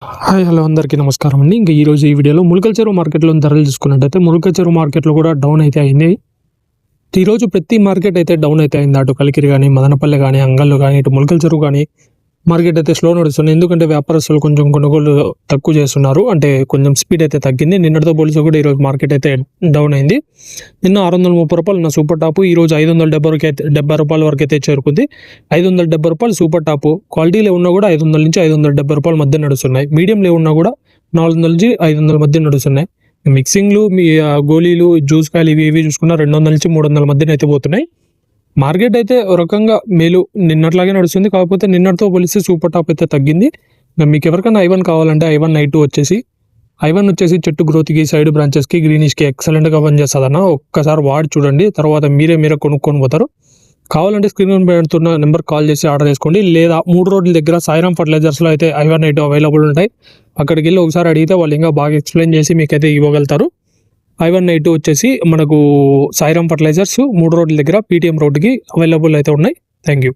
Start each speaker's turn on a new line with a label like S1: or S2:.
S1: Hi hello అందరికీ నమస్కారం అండి. ఇంకా ఈరోజు ఈ వీడియోలో ములకల చెరువు మార్కెట్లో ధరలు చూసుకున్నట్టయితే ములకల చెరువు మార్కెట్లో కూడా డౌన్ అయితే అయింది. ఈరోజు ప్రతి మార్కెట్ అయితే డౌన్ అయితే అయింది. అటు కలికిరి కానీ, మదనపల్లె కానీ, అంగళ్ళు కానీ, ఇటు ములకల చెరువు కానీ మార్కెట్ అయితే స్లో నడుస్తుంది. ఎందుకంటే వ్యాపారస్తులు కొంచెం కొనుగోలు తక్కువ చేస్తున్నారు, అంటే కొంచెం స్పీడ్ అయితే తగ్గింది. నిన్నటితో పోలిసి కూడా ఈరోజు మార్కెట్ అయితే డౌన్ అయింది. నిన్న 630 రూపాయలు నా సూపర్ టాప్, ఈరోజు 570 రూపాయల వరకు అయితే చేరుకుంది. 570 రూపాయలు సూపర్ టాప్. క్వాలిటీలో ఉన్నా కూడా 500 నుంచి 570 రూపాయల మధ్య నడుస్తున్నాయి. మీడియంలో ఉన్నా కూడా 400 నుంచి 500 మధ్య నడుస్తున్నాయి. మిక్సింగ్లు, మీ గోళీలు, జ్యూస్ కాయలు ఇవి చూసుకున్నా 200 నుంచి 300 మధ్యన అయితే పోతున్నాయి. మార్కెట్ అయితే ఒక రకంగా మేలు నిన్నట్లాగే నడుస్తుంది. కాకపోతే నిన్నటితో పోలిస్తే సూపర్ టాప్ అయితే తగ్గింది. మీకు ఎవరికైనా ఐవన్ కావాలంటే I1 వచ్చేసి చెట్టు గ్రోత్కి, సైడ్ బ్రాంచెస్కి, గ్రీనిష్కి ఎక్సలెంట్గా పనిచేస్తుంది అన్న. ఒక్కసారి వాడి చూడండి, తర్వాత మీరే కొనుక్కొని పోతారు. కావాలంటే స్క్రీన్ మీద పెడుతున్న నెంబర్ కాల్ చేసి ఆర్డర్ చేసుకోండి. లేదా 3 రోడ్ల దగ్గర సాయిరామ్ ఫర్టిలైజర్స్లో అయితే I1 అవైలబుల్ ఉంటాయి. అక్కడికి వెళ్ళి ఒకసారి అడిగితే వాళ్ళు ఇంకా బాగా ఎక్స్ప్లెయిన్ చేసి మీకైతే ఇవ్వగలుగుతారు. I1 వచ్చేసి మనకు సాయిరామ్ ఫర్టిలైజర్స్ 3 రోడ్ల దగ్గర PTM రోడ్డుకి అవైలబుల్ అయితే ఉన్నాయి. Thank you.